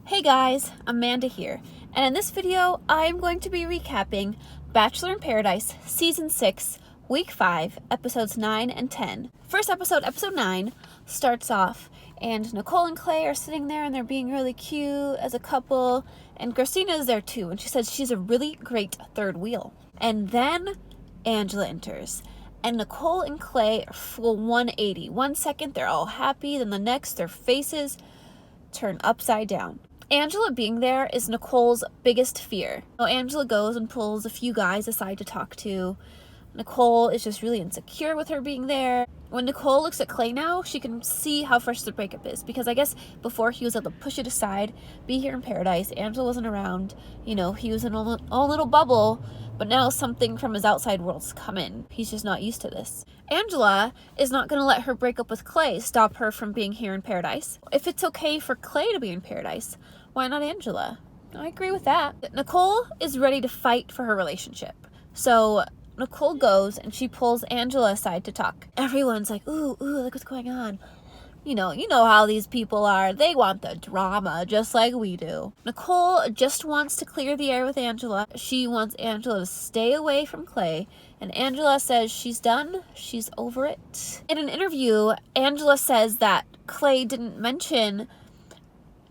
Hey guys, Amanda here, and in this video, I'm going to be recapping Bachelor in Paradise Season 6, Week 5, Episodes 9 and 10. First episode, Episode 9, starts off, and Nicole and Clay are sitting there, and they're being really cute as a couple, and Christina is there too, and she says she's a really great third wheel. And then Angela enters, and Nicole and Clay are full 180. 1 second, they're all happy, then the next, their faces turn upside down. Angela being there is Nicole's biggest fear. So Angela goes and pulls a few guys aside to talk to. Nicole is just really insecure with her being there. When Nicole looks at Clay now, she can see how fresh the breakup is, because I guess before he was able to push it aside, be here in paradise, Angela wasn't around, he was in a own little bubble, but now something from his outside world's come in. He's just not used to this. Angela is not going to let her breakup with Clay stop her from being here in paradise. If it's okay for Clay to be in paradise, why not Angela? I agree with that. Nicole is ready to fight for her relationship. So Nicole goes and she pulls Angela aside to talk. Everyone's like, ooh, look what's going on. You know how these people are. They want the drama just like we do. Nicole just wants to clear the air with Angela. She wants Angela to stay away from Clay. And Angela says she's done. She's over it. In an interview, Angela says that Clay didn't mention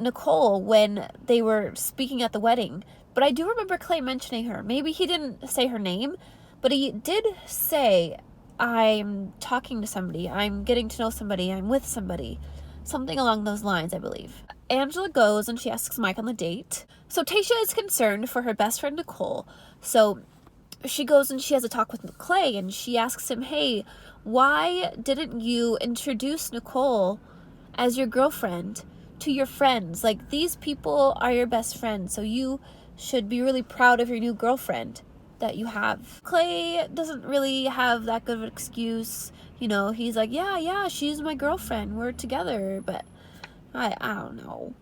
Nicole when they were speaking at the wedding. But I do remember Clay mentioning her. Maybe he didn't say her name, but he did say, I'm talking to somebody, I'm getting to know somebody, I'm with somebody. Something along those lines, I believe. Angela goes and she asks Mike on the date. So Tayshia is concerned for her best friend Nicole. So she goes and she has a talk with Clay and she asks him, hey, why didn't you introduce Nicole as your girlfriend to your friends? Like, these people are your best friends, so you should be really proud of your new girlfriend that you have. Clay doesn't really have that good of an excuse. He's like, yeah, she's my girlfriend. We're together. But I don't know.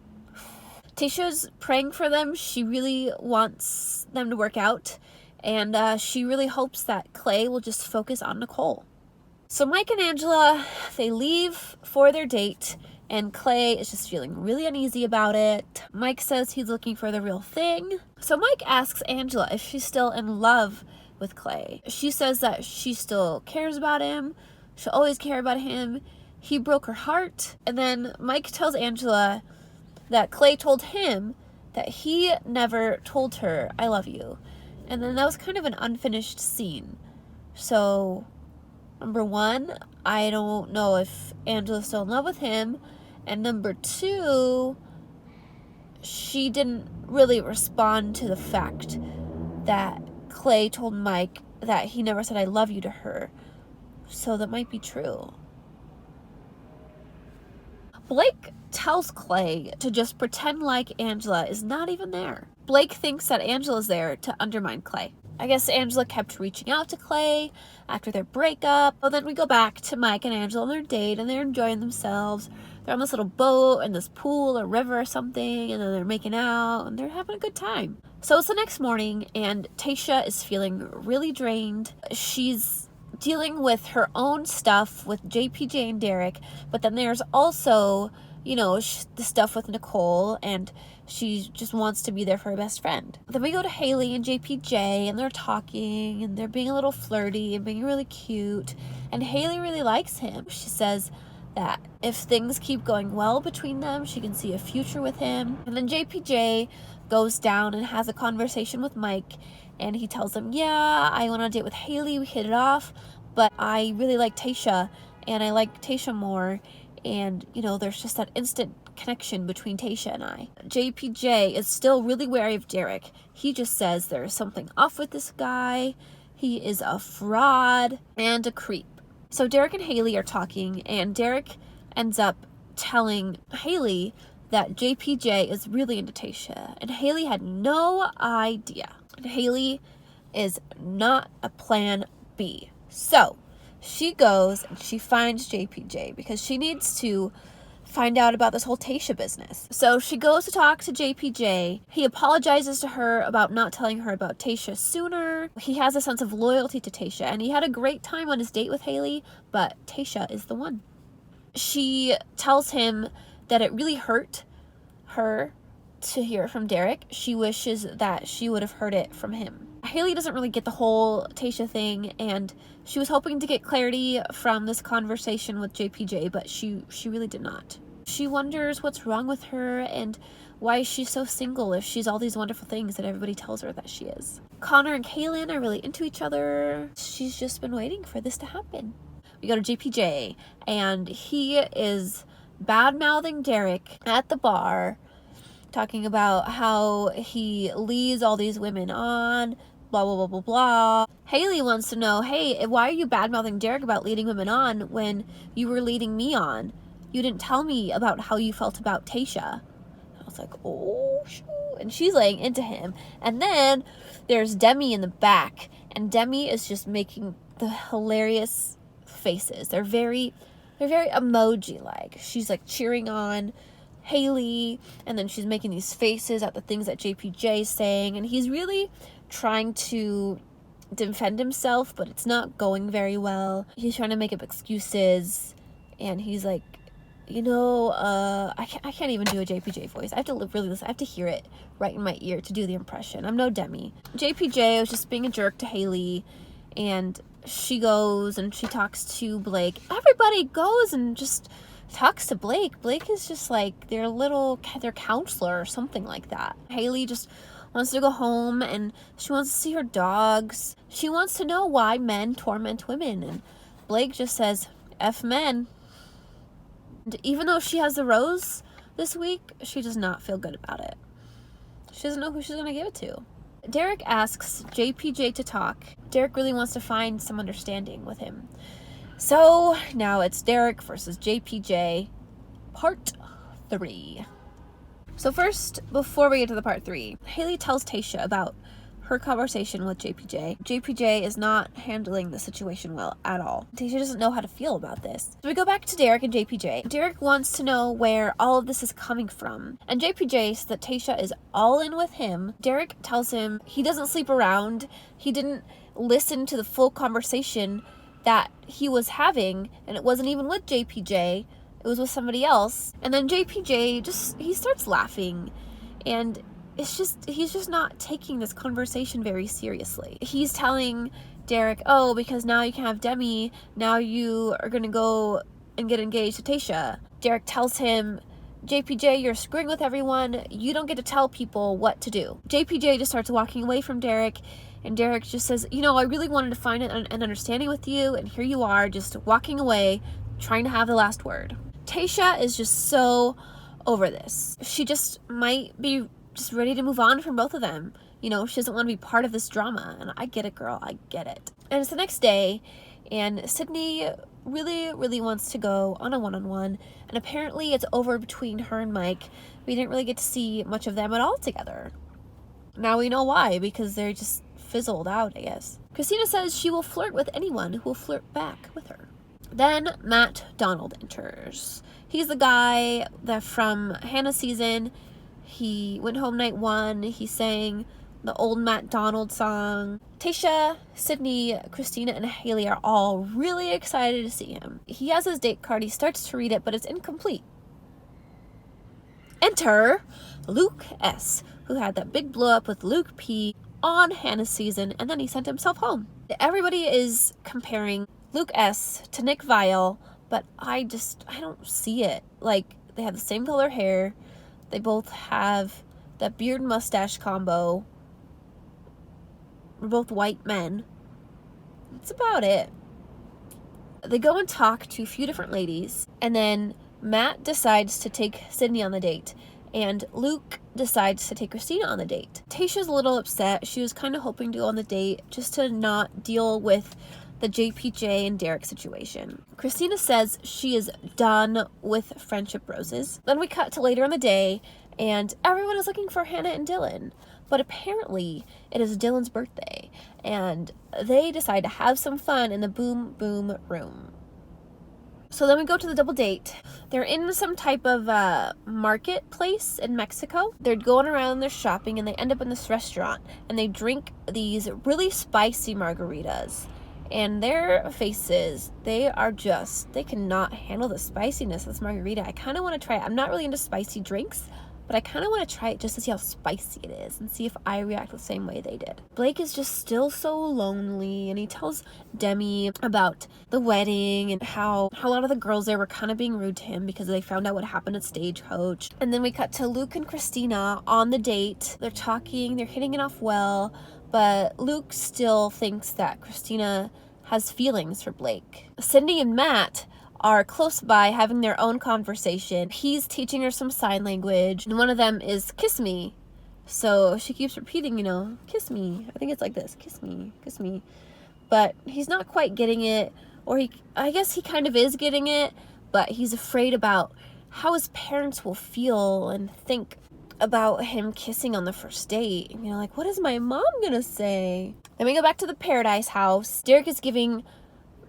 Tayshia's praying for them. She really wants them to work out. And she really hopes that Clay will just focus on Nicole. So Mike and Angela, they leave for their date. And Clay is just feeling really uneasy about it. Mike says he's looking for the real thing. So Mike asks Angela if she's still in love with Clay. She says that she still cares about him. She'll always care about him. He broke her heart. And then Mike tells Angela that Clay told him that he never told her, I love you. And then that was kind of an unfinished scene. So, number one, I don't know if Angela's still in love with him. And number two, she didn't really respond to the fact that Clay told Mike that he never said I love you to her. So that might be true. Blake tells Clay to just pretend like Angela is not even there. Blake thinks that Angela's there to undermine Clay. I guess Angela kept reaching out to Clay after their breakup. Well, then we go back to Mike and Angela on their date, and they're enjoying themselves. They're on this little boat in this pool or river or something, and then they're making out, and they're having a good time. So it's the next morning, and Tayshia is feeling really drained. She's dealing with her own stuff with JPJ and Derek, but then there's also, the stuff with Nicole, and she just wants to be there for her best friend. Then we go to Haley and JPJ, and they're talking, and they're being a little flirty and being really cute, and Haley really likes him. She says that if things keep going well between them, she can see a future with him. And then JPJ goes down and has a conversation with Mike, and he tells him, yeah, I went on a date with Haley, we hit it off, but I really like Tayshia, and I like Tayshia more, and, there's just that instant connection between Tayshia and I. JPJ is still really wary of Derek. He just says there's something off with this guy. He is a fraud and a creep. So Derek and Haley are talking, and Derek ends up telling Haley that JPJ is really into Tayshia, and Haley had no idea. And Haley is not a plan B. So she goes and she finds JPJ because she needs to find out about this whole Tayshia business. So she goes to talk to JPJ. He apologizes to her about not telling her about Tayshia sooner. He has a sense of loyalty to Tayshia, and he had a great time on his date with Haley, but Tayshia is the one. She tells him that it really hurt her to hear it from Derek. She wishes that she would have heard it from him. Haley doesn't really get the whole Tayshia thing, and she was hoping to get clarity from this conversation with JPJ, but she really did not. She wonders what's wrong with her and why she's so single if she's all these wonderful things that everybody tells her that she is. Connor and Kaylin are really into each other. She's just been waiting for this to happen. We go to JPJ, and he is bad-mouthing Derek at the bar, talking about how he leads all these women on, blah, blah, blah, blah, blah. Haley wants to know, hey, why are you bad-mouthing Derek about leading women on when you were leading me on? You didn't tell me about how you felt about Tayshia. I was like, oh, shoot. And she's laying into him. And then there's Demi in the back, and Demi is just making the hilarious faces. They're very emoji-like. She's like cheering on Haley, and then she's making these faces at the things that JPJ is saying, and he's really trying to defend himself, but it's not going very well. He's trying to make up excuses, and he's like, I can't even do a JPJ voice. I have to really listen. I have to hear it right in my ear to do the impression. I'm no Demi. JPJ was just being a jerk to Haley, and she goes and she talks to Blake. Everybody goes and just talks to Blake. Blake is just like their counselor or something like that. Haley just wants to go home, and she wants to see her dogs. She wants to know why men torment women, and Blake just says, F men. And even though she has the rose this week, she does not feel good about it. She doesn't know who she's going to give it to. Derek asks JPJ to talk. Derek really wants to find some understanding with him. So now it's Derek versus JPJ, part 3. So first, before we get to the part 3, Haley tells Tayshia about her conversation with JPJ. JPJ is not handling the situation well at all. Tayshia doesn't know how to feel about this. So we go back to Derek and JPJ. Derek wants to know where all of this is coming from, and JPJ says that Tayshia is all in with him. Derek tells him he doesn't sleep around. He didn't listen to the full conversation that he was having, and it wasn't even with JPJ. It was with somebody else. And then JPJ he starts laughing, and he's just not taking this conversation very seriously. He's telling Derek, oh, because now you can have Demi, now you are going to go and get engaged to Tayshia. Derek tells him, JPJ, you're screwing with everyone. You don't get to tell people what to do. JPJ just starts walking away from Derek, and Derek just says, I really wanted to find an understanding with you, and here you are just walking away, trying to have the last word. Tayshia is just so over this. She just might be just ready to move on from both of them. She doesn't want to be part of this drama, and I get it, girl. I get it. And it's the next day, and Sydney really, really wants to go on a one-on-one, and apparently it's over between her and Mike. We didn't really get to see much of them at all together. Now we know why, because they're just fizzled out, I guess. Christina says she will flirt with anyone who will flirt back with her. Then Matt Donald enters. He's the guy that from Hannah's season, he went home night 1, he sang the old Matt Donald song. Tayshia, Sydney, Christina, and Haley are all really excited to see him. He has his date card, he starts to read it, but it's incomplete. Enter Luke S., who had that big blow up with Luke P. on Hannah's season, and then he sent himself home. Everybody is comparing Luke S. to Nick Viall, but I don't see it. Like, they have the same color hair. They both have that beard mustache combo. We're both white men. That's about it. They go and talk to a few different ladies, and then Matt decides to take Sydney on the date, and Luke decides to take Christina on the date. Tayshia's a little upset. She was kind of hoping to go on the date just to not deal with the JPJ and Derek situation. Christina says she is done with friendship roses. Then we cut to later in the day, and everyone is looking for Hannah and Dylan. But apparently, it is Dylan's birthday, and they decide to have some fun in the Boom Boom Room. So then we go to the double date. They're in some type of marketplace in Mexico. They're going around, they're shopping, and they end up in this restaurant, and they drink these really spicy margaritas. And their faces, they cannot handle the spiciness of this margarita. I kind of want to try it. I'm not really into spicy drinks, but I kind of want to try it just to see how spicy it is and see if I react the same way they did. Blake is just still so lonely, and he tells Demi about the wedding and how a lot of the girls there were kind of being rude to him because they found out what happened at Stagecoach. And then we cut to Luke and Christina on the date. They're talking, they're hitting it off well, but Luke still thinks that Christina has feelings for Blake. Cindy and Matt are close by having their own conversation. He's teaching her some sign language, and one of them is kiss me. So she keeps repeating, kiss me. I think it's like this, kiss me, kiss me. But he's not quite getting it, or I guess he kind of is getting it, but he's afraid about how his parents will feel and think about him kissing on the first date. Like, what is my mom gonna say? Then we go back to the Paradise house. Derek is giving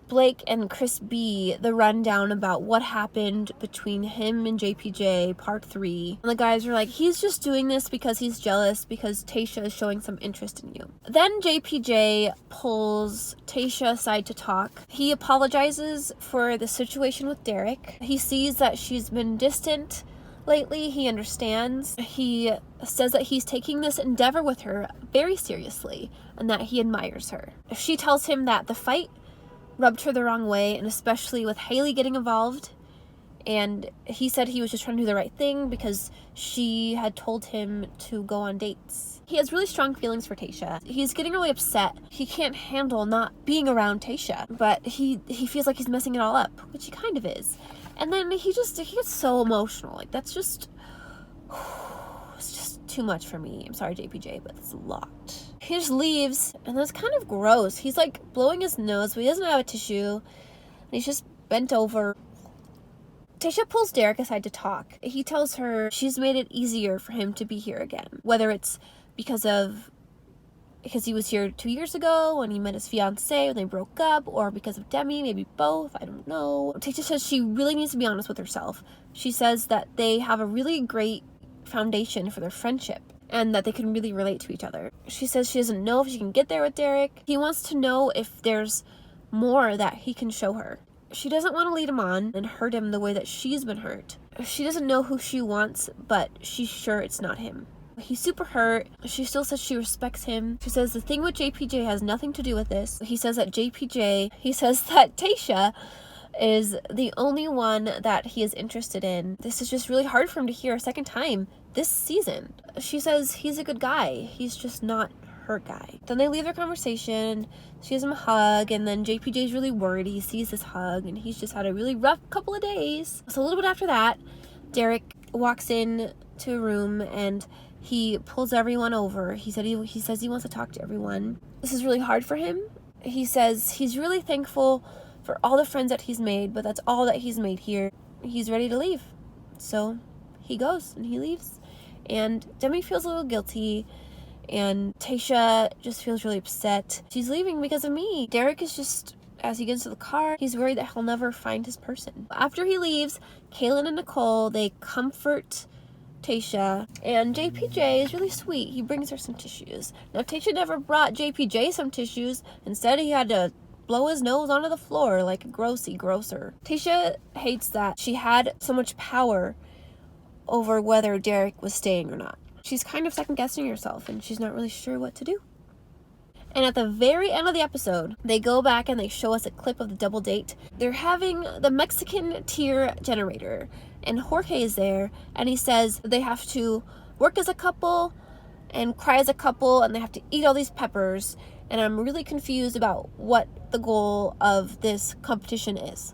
Blake and Chris B the rundown about what happened between him and JPJ, part 3. And the guys are like, he's just doing this because he's jealous because Tayshia is showing some interest in you. Then JPJ pulls Tayshia aside to talk. He apologizes for the situation with Derek. He sees that she's been distant lately. He understands. He says that he's taking this endeavor with her very seriously and that he admires her. She tells him that the fight rubbed her the wrong way, and especially with Haley getting involved, and he said he was just trying to do the right thing because she had told him to go on dates. He has really strong feelings for Tayshia. He's getting really upset. He can't handle not being around Tayshia, but he feels like he's messing it all up, which he kind of is. And then he gets so emotional. Like, that's just it's just too much for me. I'm sorry, JPJ, but it's a lot. He just leaves, and that's kind of gross. He's like blowing his nose, but he doesn't have a tissue, and he's just bent over. Tayshia pulls Derek aside to talk. He tells her she's made it easier for him to be here again, whether it's because he was here 2 years ago when he met his fiance when they broke up, or because of Demi, maybe both, I don't know. Tayshia says she really needs to be honest with herself. She says that they have a really great foundation for their friendship, and that they can really relate to each other. She says she doesn't know if she can get there with Derek. He wants to know if there's more that he can show her. She doesn't want to lead him on and hurt him the way that she's been hurt. She doesn't know who she wants, but she's sure it's not him. He's super hurt. She still says she respects him. She says the thing with JPJ has nothing to do with this. He says that Tayshia is the only one that he is interested in. This is just really hard for him to hear a second time this season. She says he's a good guy. He's just not her guy. Then they leave their conversation. She gives him a hug, and then JPJ's really worried. He sees this hug, and he's just had a really rough couple of days. So a little bit after that, Derek walks in to a room, and he pulls everyone over. He says he wants to talk to everyone. This is really hard for him. He says he's really thankful for all the friends that he's made, but that's all that he's made here. He's ready to leave. So he goes and he leaves. And Demi feels a little guilty, and Tayshia just feels really upset. She's leaving because of me. Derek is just, as he gets to the car, he's worried that he'll never find his person. After he leaves, Kaylin and Nicole, they comfort Tayshia, and JPJ is really sweet. He brings her some tissues. Now, Tayshia never brought JPJ some tissues. Instead, he had to blow his nose onto the floor like a grosser. Tayshia hates that she had so much power over whether Derek was staying or not. She's kind of second-guessing herself, and she's not really sure what to do. And at the very end of the episode, they go back and they show us a clip of the double date. They're having the Mexican tear generator, and Jorge is there, and he says they have to work as a couple and cry as a couple, and they have to eat all these peppers. And I'm really confused about what the goal of this competition is.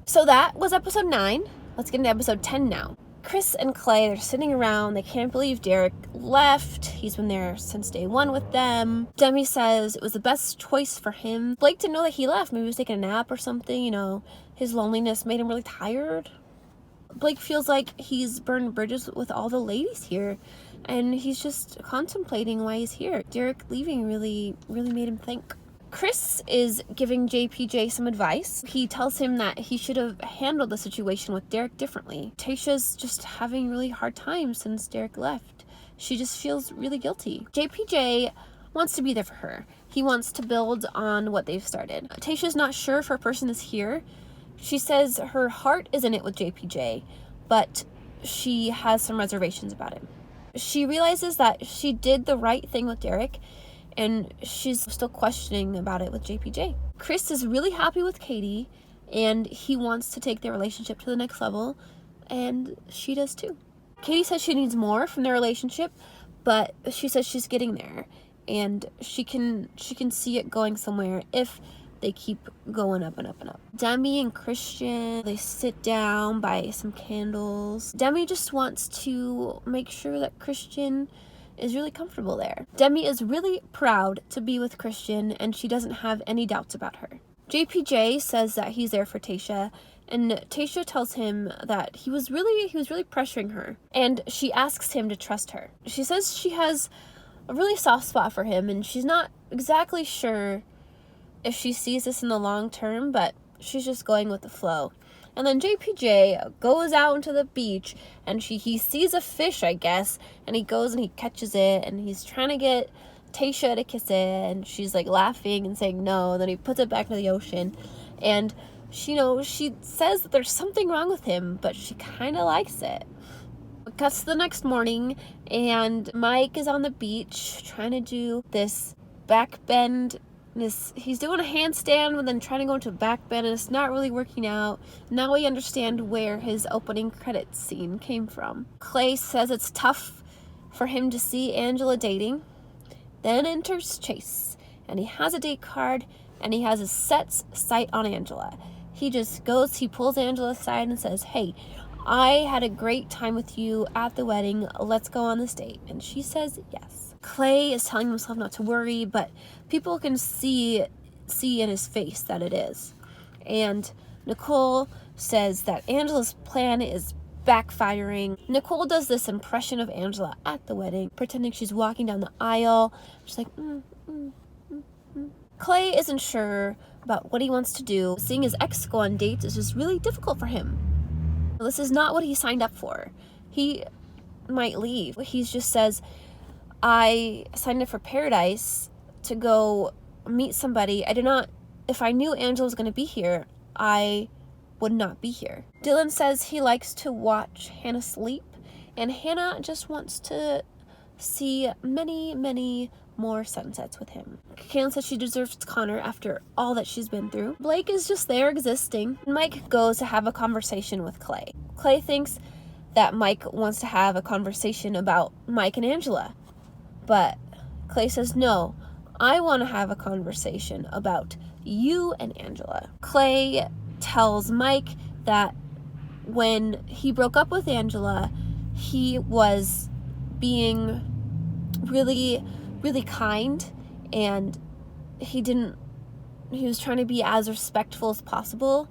So that was episode 9. Let's get into episode 10 now. Chris and Clay, they're sitting around. They can't believe Derek left. He's been there since day 1 with them. Demi says it was the best choice for him. Blake didn't know that he left. Maybe he was taking a nap or something. His loneliness made him really tired. Blake feels like he's burned bridges with all the ladies here, and he's just contemplating why he's here. Derek leaving really made him think. Chris is giving JPJ some advice. He tells him that he should have handled the situation with Derek differently. Tayshia's just having really hard time since Derek left. She just feels really guilty. JPJ wants to be there for her. He wants to build on what they've started. Tayshia's not sure if her person is here. She says her heart is in it with JPJ, but she has some reservations about him. She realizes that she did the right thing with Derek, and she's still questioning about it with JPJ. Chris is really happy with Katie, and he wants to take their relationship to the next level, and she does too. Katie says she needs more from their relationship, but she says she's getting there, and she can see it going somewhere if they keep going up and up and up. Demi and Christian, they sit down by some candles. Demi just wants to make sure that Christian is really comfortable there. Demi is really proud to be with Christian, and she doesn't have any doubts about her. JPJ says that he's there for Tayshia, and Tayshia tells him that he was really pressuring her, and she asks him to trust her. She says she has a really soft spot for him, and she's not exactly sure if she sees this in the long term, but she's just going with the flow. And then JPJ goes out into the beach, and he sees a fish, I guess, and he goes and he catches it, and he's trying to get Tayshia to kiss it, and she's like laughing and saying no. Then he puts it back into the ocean, and she says that there's something wrong with him, but she kind of likes it. It cuts to the next morning, and Mike is on the beach trying to do this back bend. He's doing a handstand and then trying to go into a back bend, and it's not really working out. Now we understand where his opening credits scene came from. Clay says it's tough for him to see Angela dating. Then enters Chase, and he has a date card, and he has his sight on Angela. He just goes, he pulls Angela aside and says, "Hey, I had a great time with you at the wedding. Let's go on this date." And she says yes. Clay is telling himself not to worry, but people can see in his face that it is. And Nicole says that Angela's plan is backfiring. Nicole does this impression of Angela at the wedding, pretending she's walking down the aisle. She's like, Clay isn't sure about what he wants to do. Seeing his ex go on dates is just really difficult for him. This is not what he signed up for. He might leave. He just says, I signed up for Paradise to go meet somebody. If I knew Angela was going to be here, I would not be here. Dylan says he likes to watch Hannah sleep, and Hannah just wants to see many, many more sunsets with him. Kaylin says she deserves Connor after all that she's been through. Blake is just there existing. Mike goes to have a conversation with Clay. Clay thinks that Mike wants to have a conversation about Mike and Angela. But Clay says, no, I want to have a conversation about you and Angela. Clay tells Mike that when he broke up with Angela, he was being really, really kind, and he was trying to be as respectful as possible.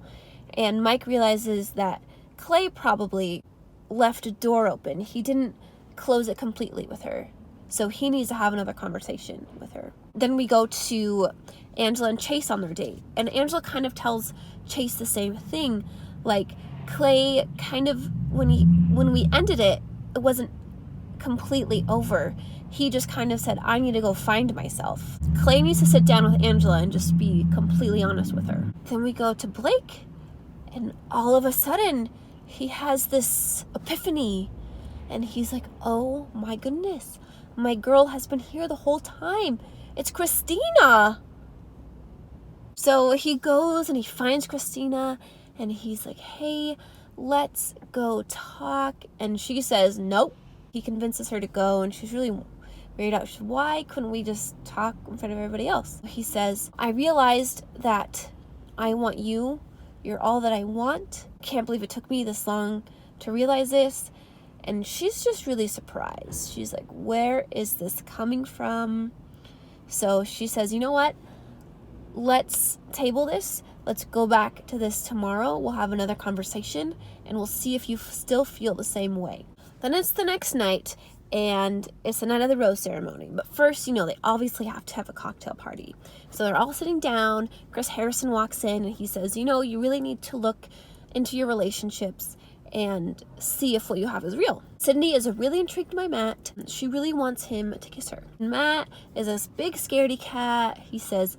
And Mike realizes that Clay probably left a door open. He didn't close it completely with her. So he needs to have another conversation with her. Then we go to Angela and Chase on their date. And Angela kind of tells Chase the same thing. Like, Clay kind of, when we ended it, it wasn't completely over. He just kind of said, I need to go find myself. Clay needs to sit down with Angela and just be completely honest with her. Then we go to Blake, and all of a sudden, he has this epiphany. And he's like, oh my goodness. My girl has been here the whole time. It's Christina. So he goes and he finds Christina, and he's like, hey, let's go talk. And she says, nope. He convinces her to go, and she's really weirded out. She's, why couldn't we just talk in front of everybody else? He says, I realized that I want you. You're all that I want. Can't believe it took me this long to realize this. And she's just really surprised. She's like, where is this coming from? So she says, you know what? Let's table this. Let's go back to this tomorrow. We'll have another conversation, and we'll see if you still feel the same way. Then it's the next night, and it's the night of the rose ceremony. But first, they obviously have to have a cocktail party. So they're all sitting down. Chris Harrison walks in, and he says, you really need to look into your relationships and see if what you have is real. Sydney is really intrigued by Matt. She really wants him to kiss her. Matt is this big scaredy cat. He says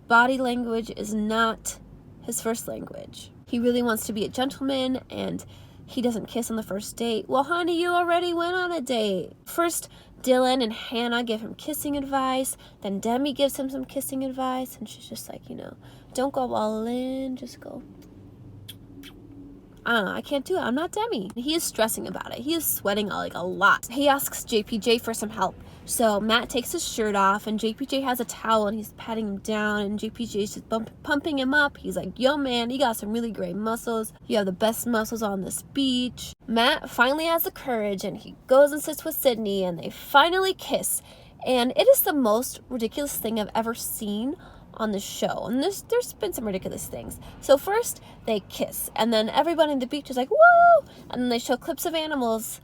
body language is not his first language. He really wants to be a gentleman, and he doesn't kiss on the first date. Well, honey, you already went on a date. First, Dylan and Hannah give him kissing advice. Then Demi gives him some kissing advice. And she's just like, don't go all in. Just go. I don't know. I can't do it. I'm not Demi. He is stressing about it. He is sweating like a lot. He asks JPJ for some help. So Matt takes his shirt off, and JPJ has a towel, and he's patting him down, and JPJ is just pumping him up. He's like, yo, man, you got some really great muscles. You have the best muscles on this beach. Matt finally has the courage, and he goes and sits with Sydney, and they finally kiss. And it is the most ridiculous thing I've ever seen on the show. And there's been some ridiculous things. So first, they kiss, and then everybody on the beach is like, whoa! And then they show clips of animals,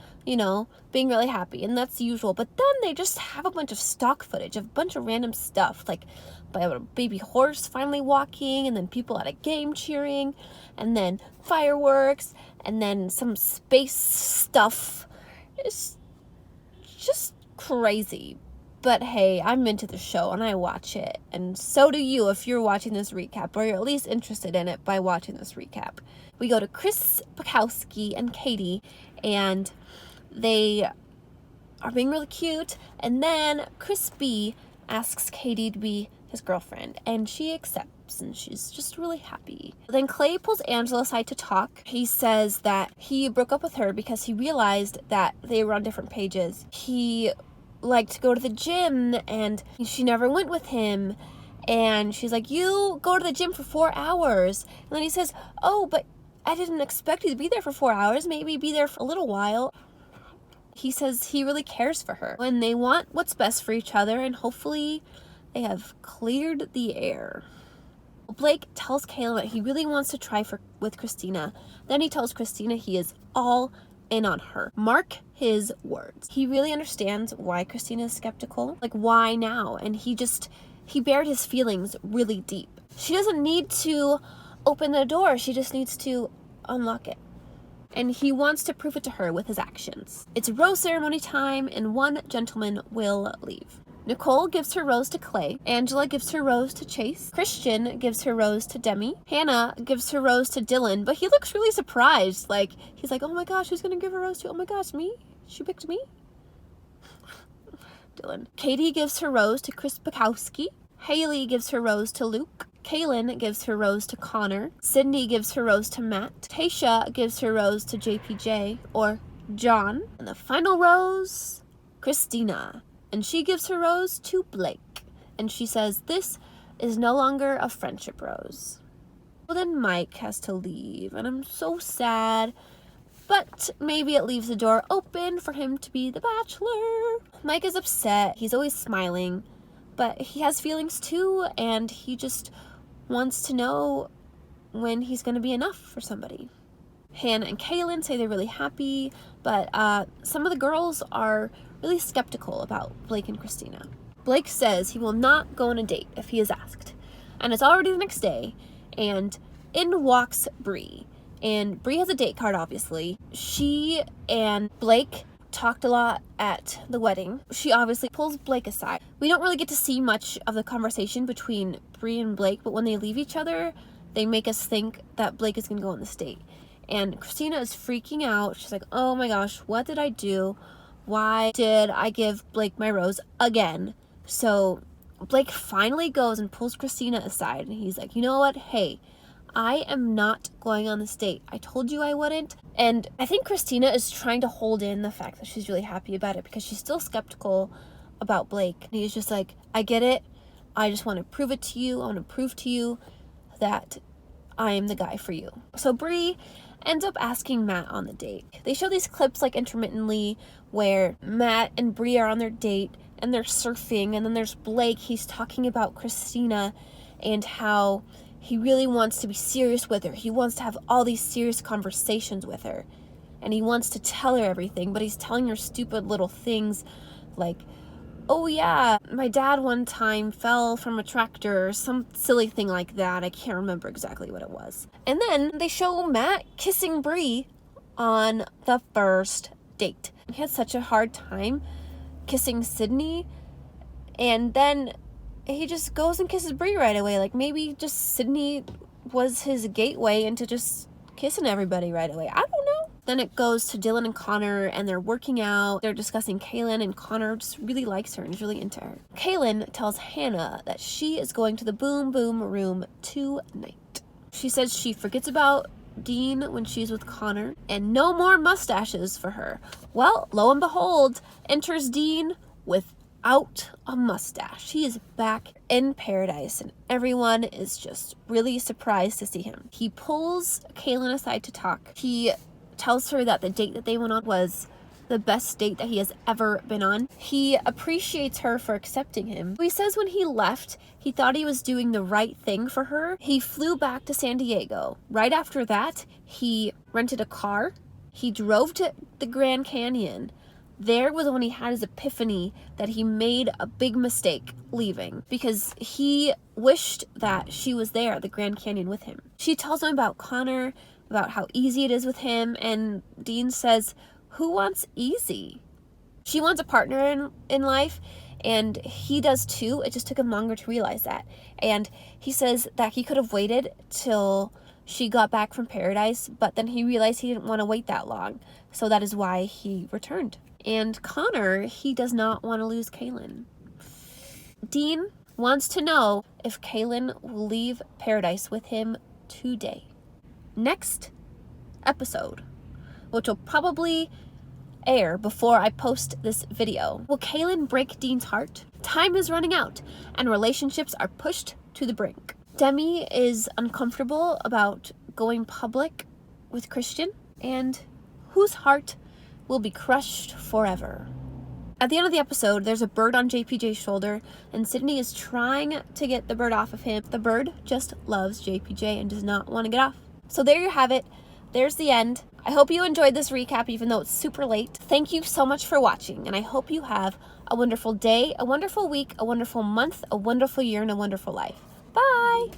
being really happy, and that's usual. But then they just have a bunch of stock footage of a bunch of random stuff, like by a baby horse finally walking, and then people at a game cheering, and then fireworks, and then some space stuff. It's just crazy. But hey, I'm into the show and I watch it, and so do you if you're watching this recap, or you're at least interested in it by watching this recap. We go to Chris Bukowski and Katie, and they are being really cute, and then Chris B asks Katie to be his girlfriend, and she accepts, and she's just really happy. Then Clay pulls Angela aside to talk. He says that he broke up with her because he realized that they were on different pages. He liked to go to the gym, and she never went with him, and she's like, you go to the gym for 4 hours, and then he says, oh, but I didn't expect you to be there for 4 hours, maybe be there for a little while. He says he really cares for her, and they want what's best for each other, and hopefully they have cleared the air. Blake tells Kayla that he really wants to try with Christina. Then he tells Christina he is all in on her. Mark his words. He really understands why Christina is skeptical. Like, why now? And he bared his feelings really deep. She doesn't need to open the door. She just needs to unlock it. And he wants to prove it to her with his actions. It's rose ceremony time, and one gentleman will leave. Nicole gives her rose to Clay. Angela gives her rose to Chase. Christian gives her rose to Demi. Hannah gives her rose to Dylan, but he looks really surprised. Like, he's like, oh my gosh, who's gonna give her rose to? Oh my gosh, me? She picked me? Dylan. Katie gives her rose to Chris Bukowski. Haley gives her rose to Luke. Kaylin gives her rose to Connor. Sydney gives her rose to Matt. Tasha gives her rose to JPJ, or John. And the final rose, Christina. And she gives her rose to Blake. And she says, this is no longer a friendship rose. Well, then Mike has to leave, and I'm so sad. But maybe it leaves the door open for him to be the Bachelor. Mike is upset. He's always smiling. But he has feelings too, and he just wants to know when he's going to be enough for somebody. Hannah and Kaylin say they're really happy, but some of the girls are really skeptical about Blake and Christina. Blake says he will not go on a date if he is asked. And it's already the next day, and in walks Bree. And Bree has a date card, obviously. She and Blake talked a lot at the wedding. She obviously pulls Blake aside. We don't really get to see much of the conversation between Bree and Blake, but when they leave each other, they make us think that Blake is going to go on this date. And Christina is freaking out. She's like, oh my gosh, what did I do? Why did I give Blake my rose again? So Blake finally goes and pulls Christina aside, and he's like, you know what? Hey, I am not going on this date. I told you I wouldn't. And I think Christina is trying to hold in the fact that she's really happy about it because she's still skeptical about Blake. And he's just like, I get it. I just want to prove it to you. I want to prove to you that I am the guy for you. So Bree ends up asking Matt on the date. They show these clips like intermittently where Matt and Bree are on their date and they're surfing, and then there's Blake. He's talking about Christina and how he really wants to be serious with her. He wants to have all these serious conversations with her, and he wants to tell her everything, but he's telling her stupid little things like, oh yeah, my dad one time fell from a tractor, or some silly thing like that. I can't remember exactly what it was. And then they show Matt kissing Bree on the first date. He had such a hard time kissing Sydney, and then he just goes and kisses Bree right away. Like, maybe just Sydney was his gateway into just kissing everybody right away. I don't know. Then it goes to Dylan and Connor, and they're working out. They're discussing Kaylin, and Connor just really likes her and is really into her. Kaylin tells Hannah that she is going to the boom boom room tonight. She says she forgets about Dean when she's with Connor, and no more mustaches for her. Well, lo and behold, enters Dean without a mustache. He is back in paradise, and everyone is just really surprised to see him. He pulls Kaylin aside to talk. He tells her that the date that they went on was the best date that he has ever been on. He appreciates her for accepting him. He says when he left, he thought he was doing the right thing for her. He flew back to San Diego. Right after that, he rented a car. He drove to the Grand Canyon. There was when he had his epiphany that he made a big mistake leaving, because he wished that she was there at the Grand Canyon with him. She tells him about Connor, about how easy it is with him, and Dean says, who wants easy? She wants a partner in life, and he does too. It just took him longer to realize that. And he says that he could have waited till she got back from paradise, but then he realized he didn't want to wait that long. So that is why he returned. And Connor, he does not want to lose Kaylin. Dean wants to know if Kaylin will leave paradise with him today. Next episode, which will probably air before I post this video. Will Kaylin break Dean's heart? Time is running out, and relationships are pushed to the brink. Demi is uncomfortable about going public with Christian, and whose heart will be crushed forever. At the end of the episode, there's a bird on JPJ's shoulder, and Sydney is trying to get the bird off of him. The bird just loves JPJ and does not want to get off. So there you have it. There's the end. I hope you enjoyed this recap, even though it's super late. Thank you so much for watching, and I hope you have a wonderful day, a wonderful week, a wonderful month, a wonderful year, and a wonderful life. Bye!